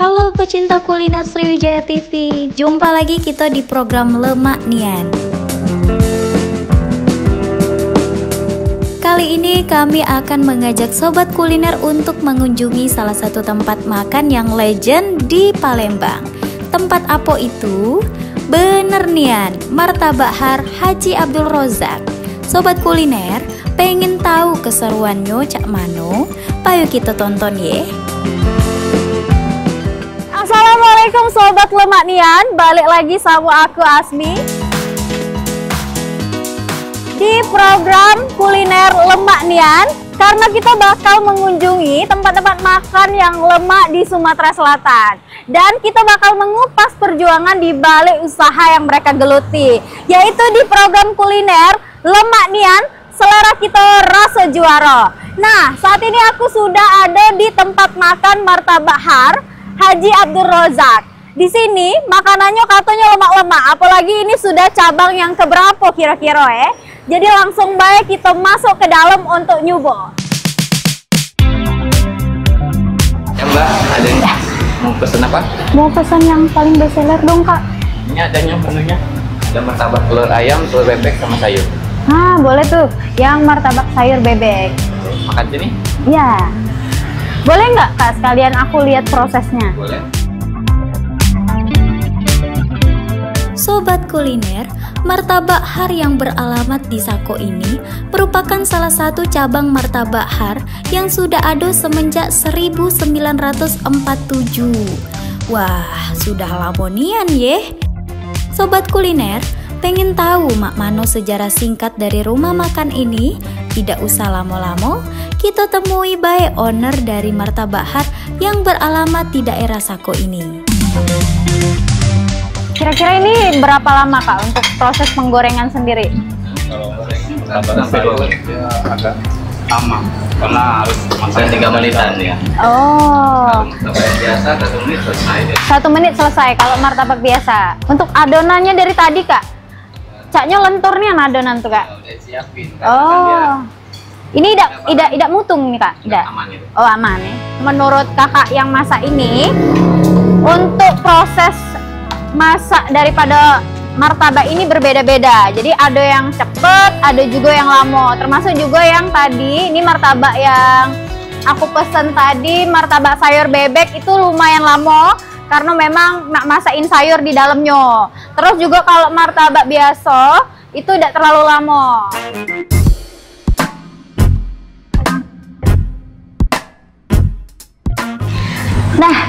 Halo pecinta kuliner Sriwijaya TV, jumpa lagi kita di program Lemak Nian. Kali ini kami akan mengajak sobat kuliner untuk mengunjungi salah satu tempat makan yang legend di Palembang. Tempat apa itu? Bener Nian, Martabak Har Haji Abdul Rozak. Sobat kuliner, pengen tahu keseruannya cak mano? Payo kita tonton ye. Assalamualaikum sobat Lemak Nian, balik lagi sama aku Asmi di program kuliner Lemak Nian, karena kita bakal mengunjungi tempat-tempat makan yang lemak di Sumatera Selatan, dan kita bakal mengupas perjuangan di balik usaha yang mereka geluti, yaitu di program kuliner Lemak Nian, selera kita rasa juara. Nah, saat ini aku sudah ada di tempat makan Martabak Har Haji Abdul Rozak. Di sini makanannya katanya lemak-lemak, apalagi ini sudah cabang yang keberapa kira-kira ya. Jadi langsung baik kita masuk ke dalam untuk nyoba. Ya Mbak, ada yang mau pesen apa? Mau pesan yang paling bestseller dong Kak. Ini adanya menunya. Ada martabak telur ayam, telur bebek sama sayur. Ah, boleh tuh. Yang martabak sayur bebek. Makan sini? Ya. Boleh nggak Kak sekalian aku lihat prosesnya? Boleh. Sobat kuliner, Martabak Har yang beralamat di Sako ini merupakan salah satu cabang Martabak Har yang sudah ada semenjak 1947. Wah, sudah lama nian ye. Sobat kuliner, pengen tahu mak mano sejarah singkat dari rumah makan ini? Tidak usah lama-lama, kita temui baik owner dari Martabak Har yang beralamat di daerah Sako ini. Kira-kira ini berapa lama Kak untuk proses penggorengan sendiri? Kalau martabak sampai 2 menit ya agak lama, karena harus masak 3 menitan ya. Oh. Kalau martabak yang biasa 1 menit selesai deh. 1 menit selesai kalau martabak biasa. Untuk adonannya dari tadi Kak? Caknya lentur nih adonan tuh Kak? Udah siapin. Oh. Ini tidak mutung nih Kak? Tidak. Aman itu. Oh, aman ya. Menurut Kakak yang masak ini, untuk proses masak daripada martabak ini berbeda-beda. Jadi ada yang cepet, ada juga yang lama. Termasuk juga yang tadi, ini martabak yang aku pesen tadi, martabak sayur bebek itu lumayan lama karena memang nak masakin sayur di dalamnya. Terus juga kalau martabak biasa itu tidak terlalu lama. Nah,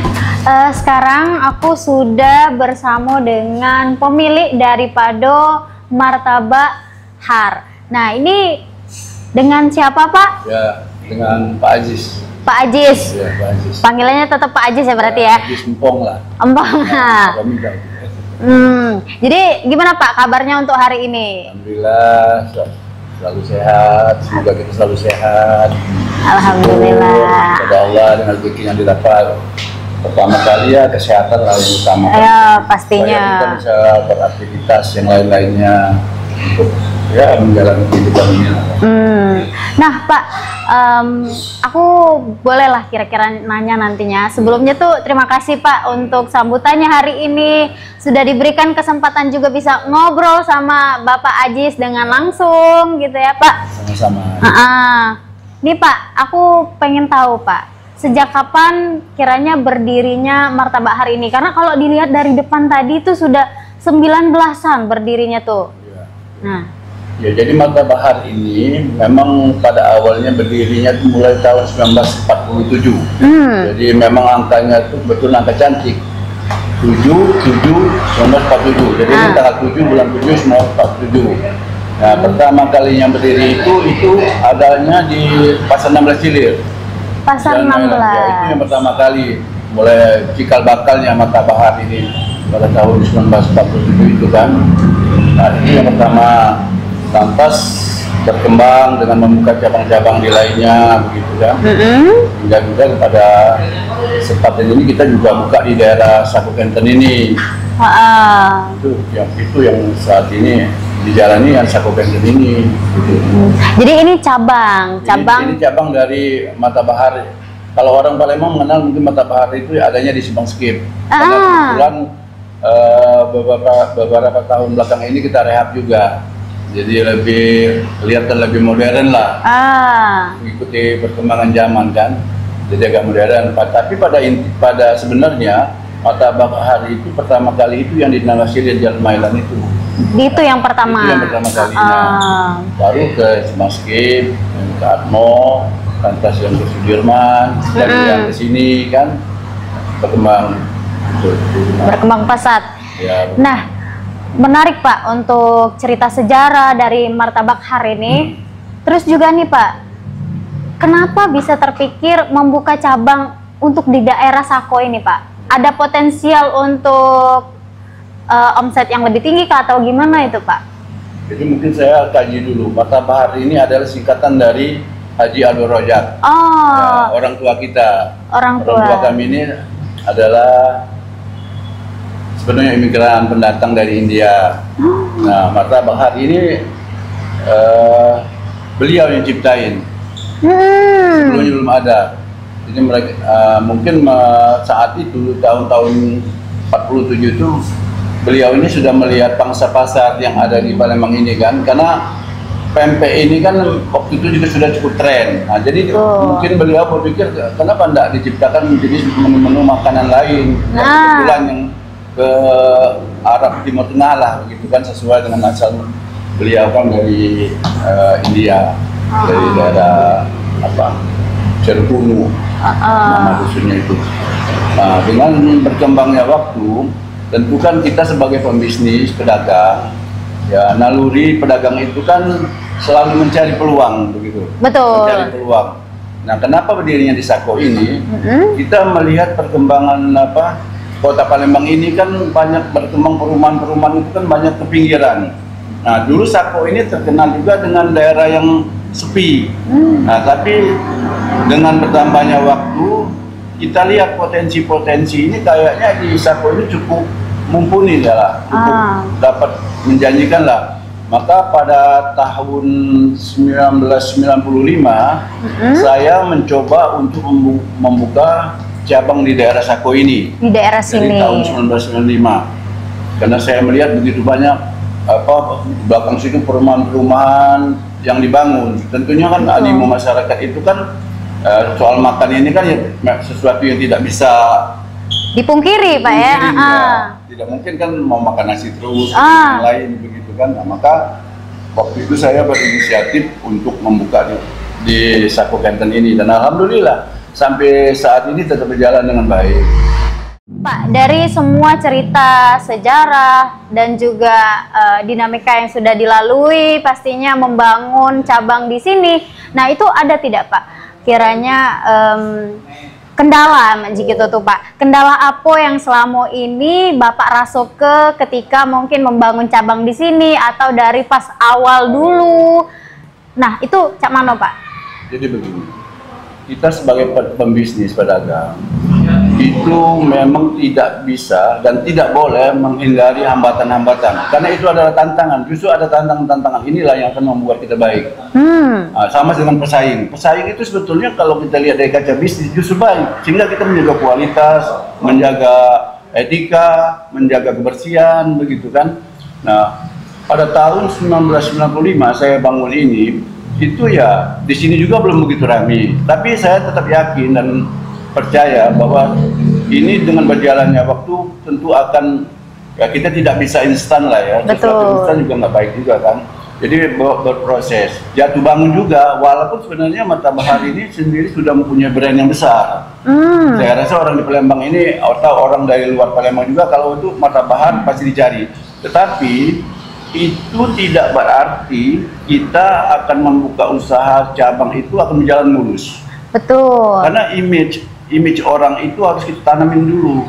sekarang aku sudah bersama dengan pemilik daripada Martabak Har. Nah, ini dengan siapa Pak? Ya, dengan Pak Ajis. Pak Ajis. Ya, Pak Ajis. Panggilannya tetap Pak Ajis ya berarti ya? Ajis Empong lah. Empong. Nah, Jadi gimana Pak kabarnya untuk hari ini? Alhamdulillah selalu sehat. Semoga kita selalu sehat. Alhamdulillah. Kepada Allah dengan rezeki yang didapat. Pertama kali ya kesehatan lah yang utama. Ya pastinya. Supaya kita bisa beraktivitas yang lain-lainnya untuk ya menjalani kehidupan ini. Nah Pak, aku bolehlah kira-kira nanya nantinya. Sebelumnya tuh terima kasih Pak untuk sambutannya hari ini. Sudah diberikan kesempatan juga bisa ngobrol sama Bapak Ajis dengan langsung gitu ya Pak. Sama-sama. Nih Pak, aku pengen tahu Pak, sejak kapan kiranya berdirinya Martabak Har ini? Karena kalau dilihat dari depan tadi itu sudah 19-an berdirinya tuh. Ya. Nah. Ya, jadi Martabak Har ini memang pada awalnya berdirinya mulai tahun 1947. Jadi memang angkanya itu betul angka cantik. 1947. Jadi ini tanggal 7 bulan 7 1947. Nah, pertama kali yang berdiri itu adanya di Pasar 16 Cilir. Pasar 16. Ya, itu yang pertama kali mulai cikal bakalnya Martabak Har ini pada tahun 1947 itu kan. Nah, itu yang pertama. Lantas berkembang dengan membuka cabang-cabang di lainnya begitu kan. Hingga juga pada kesempatan ini kita juga buka di daerah Sako Kenten ini. Itu yang saat ini dijalani yang Sako Kenten ini gitu. Jadi ini cabang Ini cabang dari Martabak Har kalau orang Palembang mengenal mungkin martabak har itu adanya di Simpang Skip. Karena kebetulan beberapa tahun belakang ini kita rehab juga. Jadi lebih kelihatan lebih modern lah. Mengikuti perkembangan zaman kan. Jadi agak modern. Tapi pada sebenarnya martabak har itu pertama kali itu yang dinamasi di Jalan Mailan itu. Itu yang pertama. Itu yang pertama kalinya. Baru ke Simpang Skip, ke Atmo, lantas yang ke Sudirman, dan yang ke sini kan berkembang pesat. Ya, nah, menarik Pak untuk cerita sejarah dari martabak har ini. Terus juga nih Pak, kenapa bisa terpikir membuka cabang untuk di daerah Sako ini Pak? Ada potensial untuk omset yang lebih tinggi kah atau gimana itu Pak? Jadi mungkin saya kaji dulu. Martabak har ini adalah singkatan dari Haji Abdul Rojak. Ya, orang tua kita. Orang tua kami ini adalah sebenarnya imigran pendatang dari India. Nah, martabak har ini beliau yang ciptain. Sebelumnya belum ada. Jadi mereka mungkin saat itu tahun-tahun 47 itu beliau ini sudah melihat pangsa pasar yang ada di Palembang ini kan, karena pempek ini kan waktu itu juga sudah cukup tren. Nah, jadi mungkin beliau berpikir kenapa tidak diciptakan menjadi menu-menu makanan lain yang kebetulan yang ke Arab Timur Tengah lah begitu kan, sesuai dengan asal beliau kan dari India, dari daerah apa Cerkunu nama dusunnya itu. Nah, dengan berkembangnya waktu, tentu kan kita sebagai pembisnis, pedagang, ya naluri pedagang itu kan selalu mencari peluang begitu. Betul. Mencari peluang. Nah, kenapa berdirinya di Sako ini? Kita melihat perkembangan kota Palembang ini kan banyak berkembang, perumahan-perumahan itu kan banyak ke pinggiran. Nah, dulu Sako ini terkenal juga dengan daerah yang sepi. Nah, tapi dengan bertambahnya waktu, kita lihat potensi-potensi ini kayaknya di Sako ini cukup mumpuni lah, cukup dapat menjanjikan lah. Maka pada tahun 1995 saya mencoba untuk membuka cabang di daerah Sako ini. Di daerah sini. Dari tahun 1995. Karena saya melihat begitu banyak belakang situ perumahan-perumahan yang dibangun. Tentunya kan animo masyarakat itu kan soal makan ini kan ya sesuatu yang tidak bisa dipungkiri Pak ya. Tidak mungkin kan mau makan nasi terus yang lain begitu kan. Nah, maka waktu itu saya berinisiatif untuk membuka di Sako Kenten ini, dan alhamdulillah sampai saat ini tetap berjalan dengan baik. Pak, dari semua cerita sejarah dan juga dinamika yang sudah dilalui pastinya membangun cabang di sini. Nah, itu ada tidak Pak kiranya kendala jika itu Pak? Kendala apa yang selama ini Bapak rasoke ketika mungkin membangun cabang di sini atau dari pas awal dulu? Nah, itu cak mana Pak? Jadi begini, kita sebagai pembisnis pedagang itu memang tidak bisa dan tidak boleh menghindari hambatan-hambatan, karena itu adalah tantangan. Justru ada tantangan-tantangan inilah yang akan membuat kita baik. Nah, sama dengan pesaing itu sebetulnya kalau kita lihat dari kaca bisnis justru baik, sehingga kita menjaga kualitas, menjaga etika, menjaga kebersihan begitu kan. Nah, pada tahun 1995 saya bangun ini, itu ya di sini juga belum begitu ramai, tapi saya tetap yakin dan percaya bahwa ini dengan berjalannya waktu tentu akan, ya kita tidak bisa instan lah ya. Sesuatu instan juga nggak baik juga kan. Jadi berproses, jatuh bangun juga, walaupun sebenarnya martabak har ini sendiri sudah mempunyai brand yang besar. Saya rasa orang di Palembang ini atau orang dari luar Palembang juga kalau itu martabak har pasti dicari. Tetapi itu tidak berarti kita akan membuka usaha cabang itu akan berjalan mulus. Betul. Karena image orang itu harus kita tanamin dulu.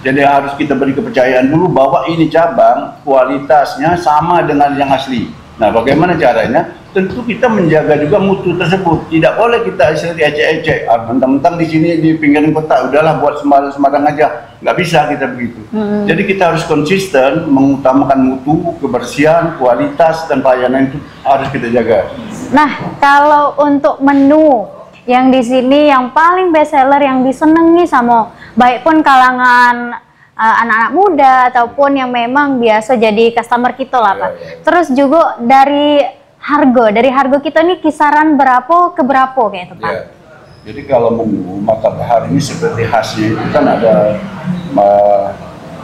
Jadi harus kita beri kepercayaan dulu bahwa ini cabang kualitasnya sama dengan yang asli. Nah, bagaimana caranya? Tentu kita menjaga juga mutu tersebut. Tidak boleh kita ecek-ecek. Mentang-mentang di sini di pinggiran kota, udahlah buat sembarang aja. Nggak bisa kita begitu. Jadi kita harus konsisten mengutamakan mutu, kebersihan, kualitas dan pelayanan itu harus kita jaga. Nah, kalau untuk menu Yang di sini yang paling best seller yang disenangi sama baik pun kalangan anak-anak muda ataupun yang memang biasa jadi customer kita lah Pak. Terus juga dari harga kita nih kisaran berapa ke berapa kayak itu Pak? Jadi kalau menu martabak ini seperti khasnya itu kan ada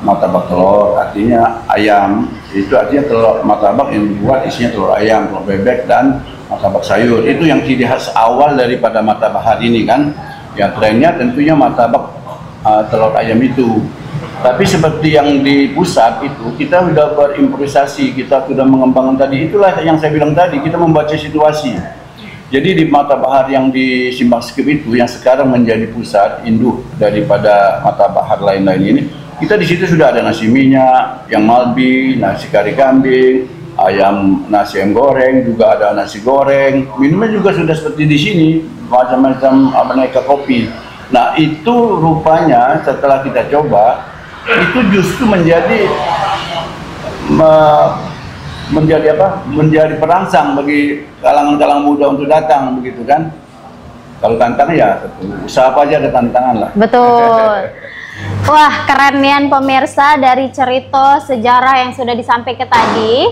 martabak telur, artinya ayam. Itu artinya telur martabak yang dibuat isinya telur ayam, telur bebek dan martabak sayur. Itu yang ciri khas awal daripada martabak ini kan. Yang trennya tentunya martabak telur ayam itu. Tapi seperti yang di pusat itu kita sudah berimprovisasi, kita sudah mengembangkan tadi. Itulah yang saya bilang tadi, kita membaca situasi. Jadi di martabak yang di Simpang Skip itu yang sekarang menjadi pusat induk daripada martabak lain-lain ini, kita di situ sudah ada nasi minyak, yang malbi, nasi kari kambing, nasi ayam goreng, juga ada nasi goreng. Minumnya juga sudah seperti di sini, macam-macam aneka kopi. Nah itu rupanya setelah kita coba, itu justru menjadi perangsang bagi kalangan muda untuk datang, begitu kan. Kalau tantangan ya usaha apa aja ada tantangan lah. Betul. Wah, keren nian pemirsa dari cerita sejarah yang sudah disampaikan tadi.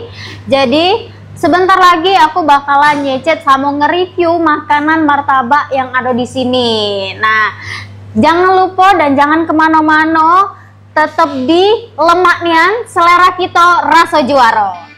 Jadi sebentar lagi aku bakalan nyecet sama nge-review makanan martabak yang ada di sini. Nah, jangan lupa dan jangan kemana-mana, tetap di Lemak Nian, selera kita rasa juara.